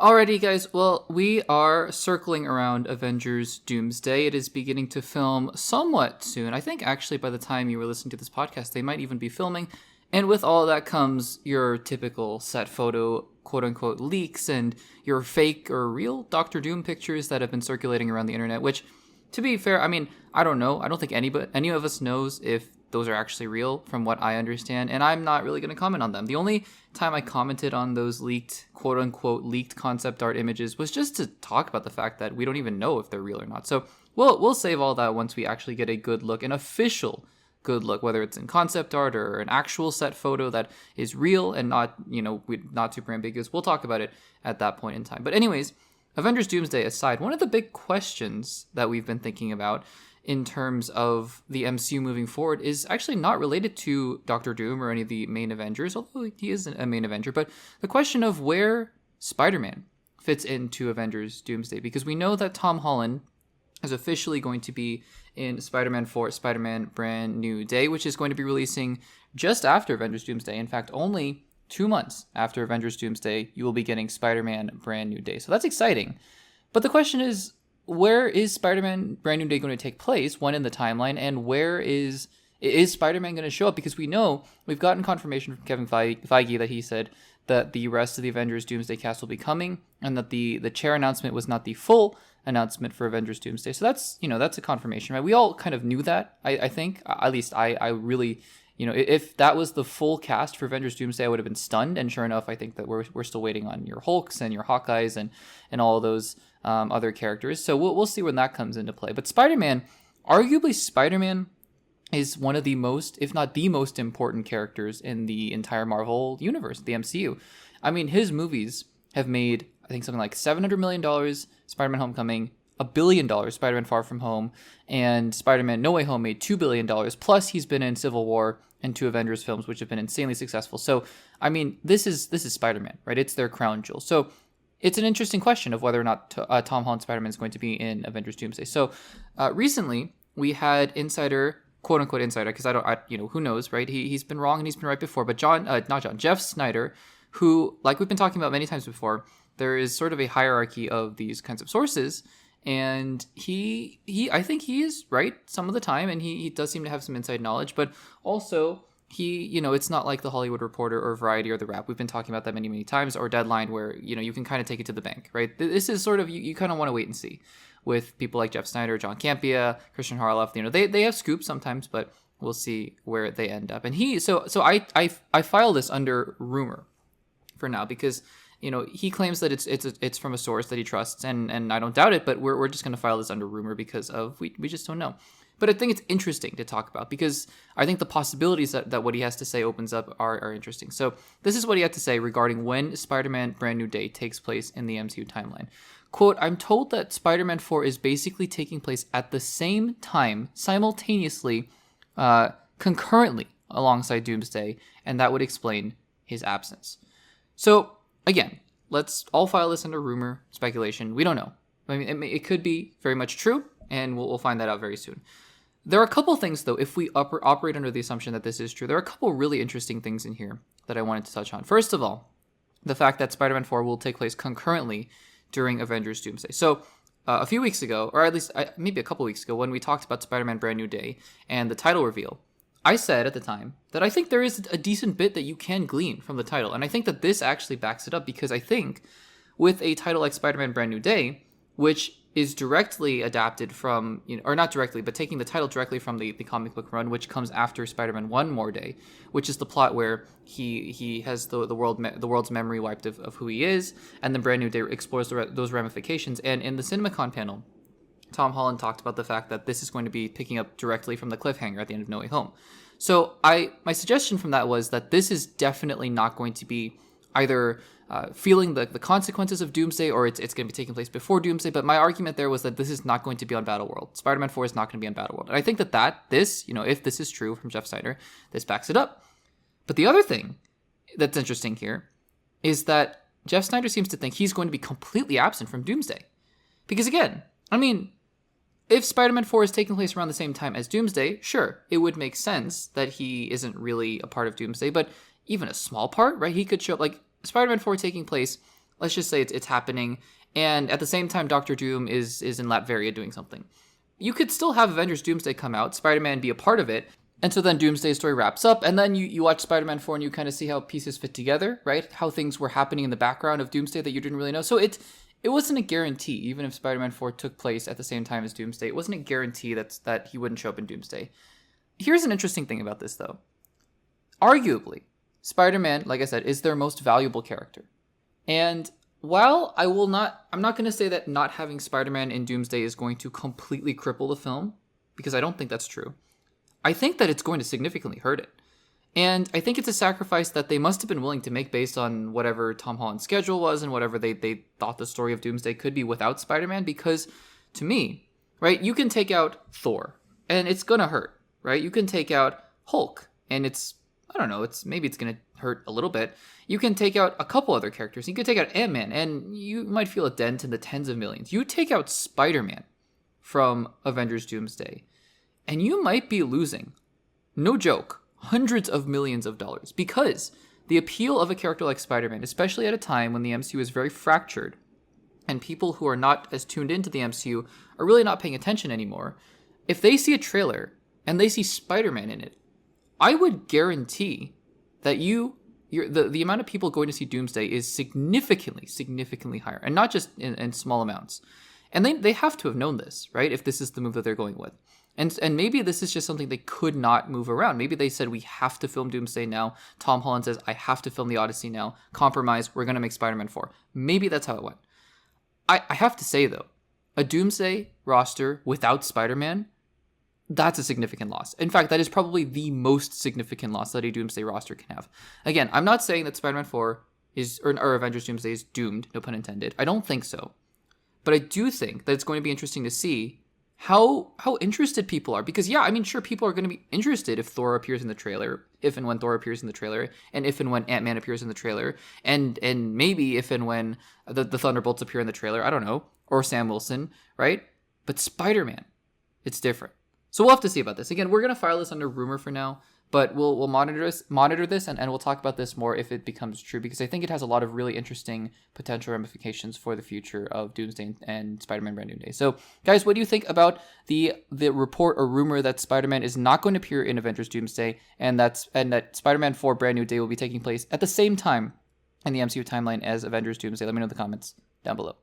Alrighty, guys. Well, we are circling around Avengers Doomsday. It is beginning to film somewhat soon. I think actually by the time you were listening to this podcast, they might even be filming. And with all of that comes your typical set photo, quote unquote, leaks and your fake or real Doctor Doom pictures that have been circulating around the internet, which, to be fair, I mean, I don't know. I don't think any of us knows if those are actually real from what I understand, and I'm not really going to comment on them. The only time I commented on those leaked, quote-unquote, leaked concept art images was just to talk about the fact that we don't even know if they're real or not. So we'll save all that once we actually get a good look, an official good look, whether it's in concept art or an actual set photo that is real and not, not super ambiguous. We'll talk about it at that point in time. But anyways, Avengers Doomsday aside, one of the big questions that we've been thinking about in terms of the MCU moving forward is actually not related to Doctor Doom or any of the main Avengers, although he is a main Avenger, but the question of where Spider-Man fits into Avengers Doomsday, because we know that Tom Holland is officially going to be in Spider-Man 4, Spider-Man Brand New Day, which is going to be releasing just after Avengers Doomsday. In fact, only 2 months after Avengers Doomsday, you will be getting Spider-Man Brand New Day. So that's exciting. But the question is, where is Spider-Man Brand New Day going to take place? When in the timeline? And where is Spider-Man going to show up? Because we know, we've gotten confirmation from Kevin Feige that he said that the rest of the Avengers Doomsday cast will be coming, and that the chair announcement was not the full announcement for Avengers Doomsday. So that's a confirmation, right? We all kind of knew that, I think. At least I really, if that was the full cast for Avengers Doomsday, I would have been stunned. And sure enough, I think that we're still waiting on your Hulks and your Hawkeyes and all of those other characters. So we'll see when that comes into play. But Spider-Man, arguably Spider-Man is one of the most, if not the most important characters in the entire Marvel universe, the MCU. I mean, his movies have made, I think, something like $700 million, Spider-Man Homecoming, $1 billion, Spider-Man Far From Home, and Spider-Man No Way Home made $2 billion. Plus, he's been in Civil War and 2 Avengers films, which have been insanely successful. So, I mean, this is Spider-Man, right? It's their crown jewel. So, it's an interesting question of whether or not Tom Holland Spider-Man is going to be in Avengers Doomsday. So, recently, we had insider, quote-unquote insider, because who knows, right? He's been wrong and he's been right before. But Jeff Snyder, who, like we've been talking about many times before, there is sort of a hierarchy of these kinds of sources, and I think he is right some of the time, and he does seem to have some inside knowledge, but also it's not like the Hollywood Reporter or Variety or The Wrap. We've been talking about that many, many times, or Deadline, where, you can kind of take it to the bank, right? This is sort of, you kind of want to wait and see with people like Jeff Snyder, John Campea, Christian Harloff. They have scoops sometimes, but we'll see where they end up. And I file this under rumor for now, because he claims that it's from a source that he trusts, and I don't doubt it, but we're just going to file this under rumor because of we just don't know. But I think it's interesting to talk about, because I think the possibilities that what he has to say opens up are interesting. So this is what he had to say regarding when Spider-Man Brand New Day takes place in the MCU timeline. Quote, "I'm told that Spider-Man 4 is basically taking place at the same time, simultaneously, concurrently alongside Doomsday, and that would explain his absence." So, again, let's all file this under rumor, speculation. We don't know. I mean, it could be very much true, and we'll find that out very soon. There are a couple things, though, if we operate under the assumption that this is true, there are a couple really interesting things in here that I wanted to touch on. First of all, the fact that Spider-Man 4 will take place concurrently during Avengers Doomsday. So, a few weeks ago, or at least maybe a couple weeks ago, when we talked about Spider-Man Brand New Day and the title reveal, I said at the time that I think there is a decent bit that you can glean from the title. And I think that this actually backs it up, because I think with a title like Spider-Man Brand New Day, which is directly adapted from, or not directly, but taking the title directly from the comic book run, which comes after Spider-Man One More Day, which is the plot where he has the world's memory wiped of who he is, and then Brand New Day explores those ramifications. And in the CinemaCon panel, Tom Holland talked about the fact that this is going to be picking up directly from the cliffhanger at the end of No Way Home. So my suggestion from that was that this is definitely not going to be either feeling the consequences of Doomsday, or it's going to be taking place before Doomsday. But my argument there was that this is not going to be on Battleworld. Spider-Man 4 is not going to be on Battleworld. And I think this, if this is true from Jeff Snyder, this backs it up. But the other thing that's interesting here is that Jeff Snyder seems to think he's going to be completely absent from Doomsday. Because again, I mean, if Spider-Man 4 is taking place around the same time as Doomsday, sure, it would make sense that he isn't really a part of Doomsday, but even a small part, right? He could show up, like, Spider-Man 4 taking place Let's just say it's happening, and at the same time, Doctor Doom is in Latveria doing something. You could still have Avengers Doomsday come out, Spider-Man be a part of it, and so then Doomsday's story wraps up, and then you watch Spider-Man 4 and you kind of see how pieces fit together, right? How things were happening in the background of Doomsday that you didn't really know. So it wasn't a guarantee, even if Spider-Man 4 took place at the same time as Doomsday. It wasn't a guarantee that he wouldn't show up in Doomsday. Here's an interesting thing about this, though. Arguably, Spider-Man, like I said, is their most valuable character. And while I'm not going to say that not having Spider-Man in Doomsday is going to completely cripple the film, because I don't think that's true. I think that it's going to significantly hurt it. And I think it's a sacrifice that they must have been willing to make based on whatever Tom Holland's schedule was and whatever they thought the story of Doomsday could be without Spider-Man. Because to me, right, you can take out Thor and it's going to hurt, right? You can take out Hulk and maybe it's going to hurt a little bit. You can take out a couple other characters. You could take out Ant-Man and you might feel a dent in the tens of millions. You take out Spider-Man from Avengers Doomsday and you might be losing, no joke, hundreds of millions of dollars, because the appeal of a character like Spider-Man, especially at a time when the MCU is very fractured and people who are not as tuned into the MCU are really not paying attention anymore, if they see a trailer and they see Spider-Man in it, I would guarantee that the amount of people going to see Doomsday is significantly higher, and not just in small amounts. And they have to have known this, right? If this is the move that they're going with. And maybe this is just something they could not move around. Maybe they said, we have to film Doomsday now. Tom Holland says, I have to film the Odyssey now. Compromise, we're going to make Spider-Man 4. Maybe that's how it went. I have to say, though, a Doomsday roster without Spider-Man, that's a significant loss. In fact, that is probably the most significant loss that a Doomsday roster can have. Again, I'm not saying that Spider-Man 4 or Avengers Doomsday is doomed, no pun intended. I don't think so. But I do think that it's going to be interesting to see how interested people are. Because, yeah, I mean, sure, people are going to be interested if Thor appears in the trailer, if and when Thor appears in the trailer, and if and when Ant-Man appears in the trailer, and maybe if and when the Thunderbolts appear in the trailer, I don't know, or Sam Wilson, right? But Spider-Man, it's different. So we'll have to see about this. Again, we're going to file this under rumor for now, but we'll monitor this, and we'll talk about this more if it becomes true, because I think it has a lot of really interesting potential ramifications for the future of Doomsday and Spider-Man Brand New Day. So, guys, what do you think about the report or rumor that Spider-Man is not going to appear in Avengers Doomsday, and that Spider-Man 4 Brand New Day will be taking place at the same time in the MCU timeline as Avengers Doomsday? Let me know in the comments down below.